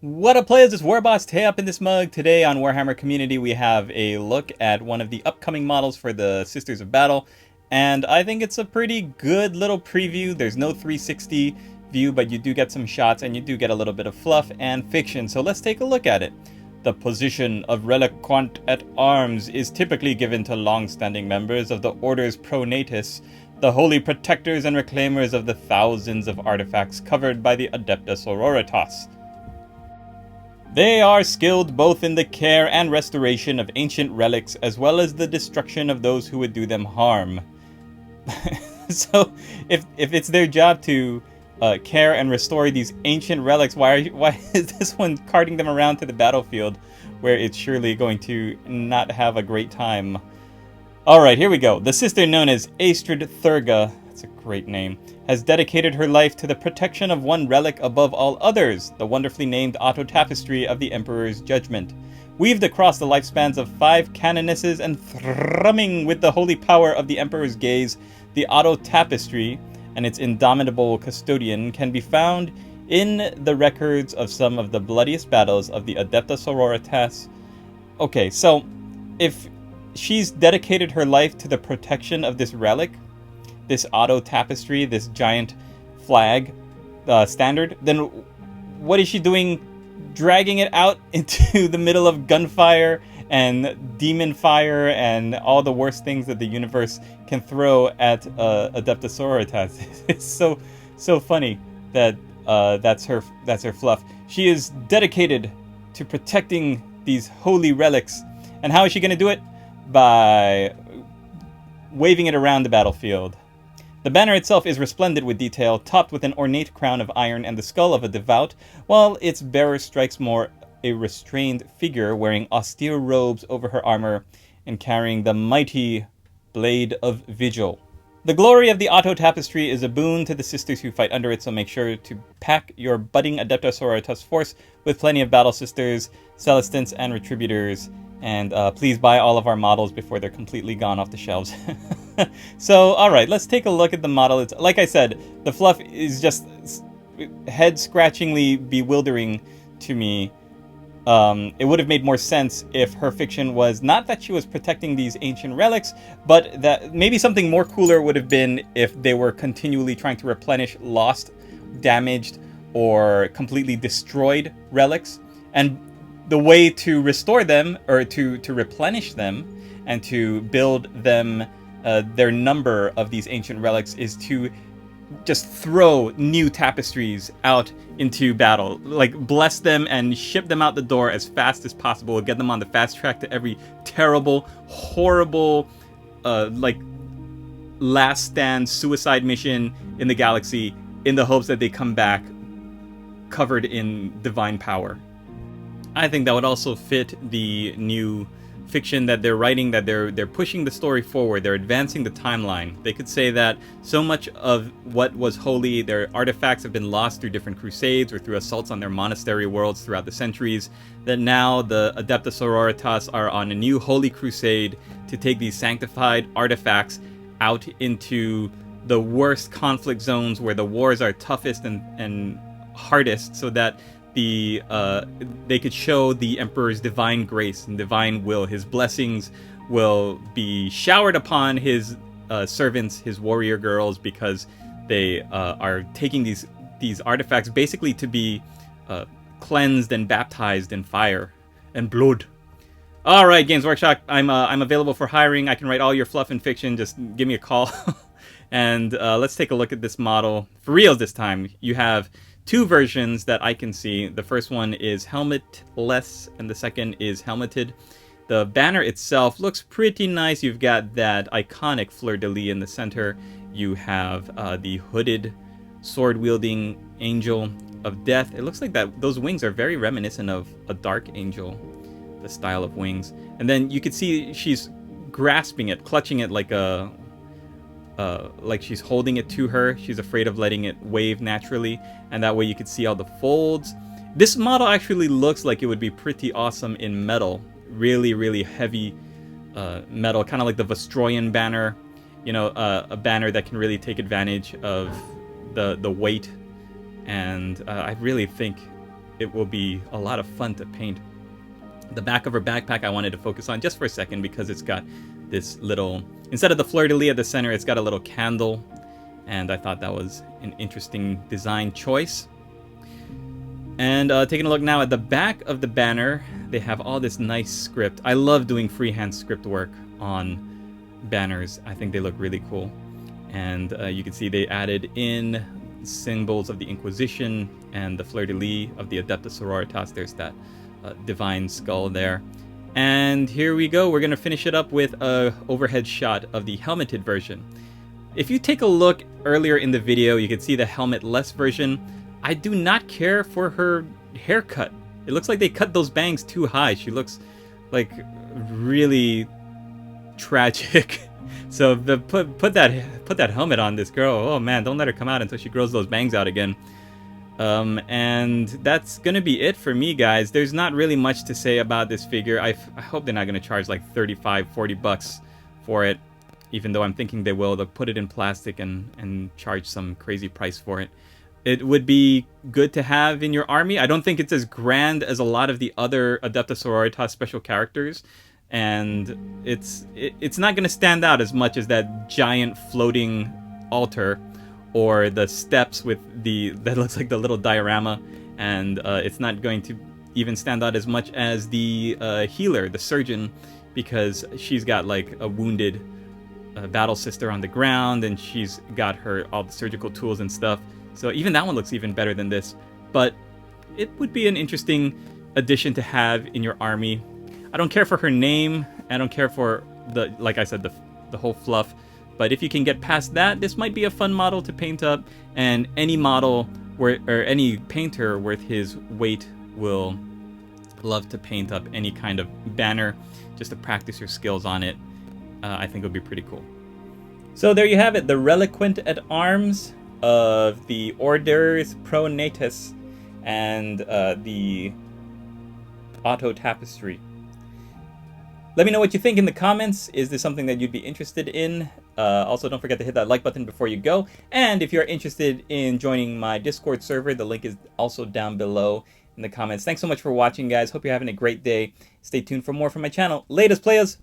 What up, players? It's Warboss Tay up in this mug. Today on Warhammer Community, we have a look at one of the upcoming models for the Sisters of Battle, and I think it's a pretty good little preview. There's no 360 view, but you do get some shots, and you do get a little bit of fluff and fiction, so let's take a look at it. The position of Reliquant at Arms is typically given to long-standing members of the Orders Pronatus, the holy protectors and reclaimers of the thousands of artifacts covered by the Adepta Sororitas. They are skilled both in the care and restoration of ancient relics, as well as the destruction of those who would do them harm. So, if it's their job to care and restore these ancient relics, why is this one carting them around to the battlefield, where it's surely going to not have a great time? Alright, here we go. The sister known as Astrid Thurga, that's a great name, has dedicated her life to the protection of one relic above all others, the wonderfully named Otto Tapestry of the Emperor's Judgment. Weaved across the lifespans of 5 canonesses and thrumming with the holy power of the Emperor's gaze, the Otto Tapestry and its indomitable custodian can be found in the records of some of the bloodiest battles of the Adepta Sororitas. Okay, so if she's dedicated her life to the protection of this relic, this Otto Tapestry, this giant flag standard, then what is she doing dragging it out into the middle of gunfire and demon fire and all the worst things that the universe can throw at Adepta Sororitas? It's so funny that that's her fluff. She is dedicated to protecting these holy relics. And how is she going to do it? By waving it around the battlefield. The banner itself is resplendent with detail, topped with an ornate crown of iron and the skull of a devout, while its bearer strikes more a restrained figure wearing austere robes over her armor and carrying the mighty Blade of Vigil. The glory of the Otto Tapestry is a boon to the sisters who fight under it, so make sure to pack your budding Adepta Sororitas force with plenty of Battle Sisters, Celestants, and Retributors, and please buy all of our models before they're completely gone off the shelves. So, alright, let's take a look at the model. It's, like I said, the fluff is just head-scratchingly bewildering to me. It would have made more sense if her fiction was not that she was protecting these ancient relics, but that maybe something more cooler would have been if they were continually trying to replenish lost, damaged, or completely destroyed relics. And the way to restore them, or to replenish them, and to build them their number of these ancient relics, is to just throw new tapestries out into battle. Like, bless them and ship them out the door as fast as possible. Get them on the fast track to every terrible, horrible, like, last stand suicide mission in the galaxy, in the hopes that they come back covered in divine power. I think that would also fit the new fiction that they're writing, that they're pushing the story forward, they're advancing the timeline. They could say that so much of what was holy, their artifacts have been lost through different crusades or through assaults on their monastery worlds throughout the centuries, that now the Adepta Sororitas are on a new holy crusade to take these sanctified artifacts out into the worst conflict zones where the wars are toughest and hardest, so that they could show the Emperor's divine grace and divine will. His blessings will be showered upon his servants, his warrior girls, because they are taking these artifacts basically to be cleansed and baptized in fire and blood. All right, Games Workshop, I'm available for hiring. I can write all your fluff and fiction. Just give me a call. And let's take a look at this model for real this time. You have 2 versions that I can see. The first one is helmetless, and the second is helmeted. The banner itself looks pretty nice. You've got that iconic fleur-de-lis in the center. You have the hooded, sword-wielding angel of death. It looks like those wings are very reminiscent of a dark angel, the style of wings. And then you can see she's grasping it, clutching it like she's holding it to her. She's afraid of letting it wave naturally, and that way you could see all the folds. This model actually looks like it would be pretty awesome in metal. Really, really heavy metal, kind of like the Vostroyan banner. You know, a banner that can really take advantage of the weight. And I really think it will be a lot of fun to paint. The back of her backpack I wanted to focus on just for a second because it's got this little, instead of the fleur-de-lis at the center, it's got a little candle, and I thought that was an interesting design choice. And taking a look now at the back of the banner, they have all this nice script. I love doing freehand script work on banners. I think they look really cool. And you can see they added in symbols of the Inquisition and the fleur-de-lis of the Adepta Sororitas. There's that divine skull there. And here we go. We're going to finish it up with a overhead shot of the helmeted version. If you take a look earlier in the video, you can see the helmet-less version. I do not care for her haircut. It looks like they cut those bangs too high. She looks like really tragic. So put that helmet on this girl. Oh man, don't let her come out until she grows those bangs out again. And that's gonna be it for me, guys. There's not really much to say about this figure. I hope they're not gonna charge like 35, 40 bucks for it, even though I'm thinking they will. They'll put it in plastic and charge some crazy price for it. It would be good to have in your army. I don't think it's as grand as a lot of the other Adepta Sororitas special characters, and it's not going to stand out as much as that giant floating altar or the steps with that looks like the little diorama, and it's not going to even stand out as much as the healer, the surgeon, because she's got like a wounded battle sister on the ground, and she's got all the surgical tools and stuff. So even that one looks even better than this. But it would be an interesting addition to have in your army. I don't care for her name. I don't care for like I said, the whole fluff. But if you can get past that, this might be a fun model to paint up. And any model or any painter worth his weight will love to paint up any kind of banner just to practice your skills on it. I think it would be pretty cool. So there you have it, the Reliquant at arms of the Orders Pro Natus and the Auto Tapestry. Let me know what you think in the comments. Is this something that you'd be interested in? Also, don't forget to hit that like button before you go. And if you're interested in joining my Discord server, the link is also down below in the comments. Thanks so much for watching, guys. Hope you're having a great day. Stay tuned for more from my channel. Latest, players!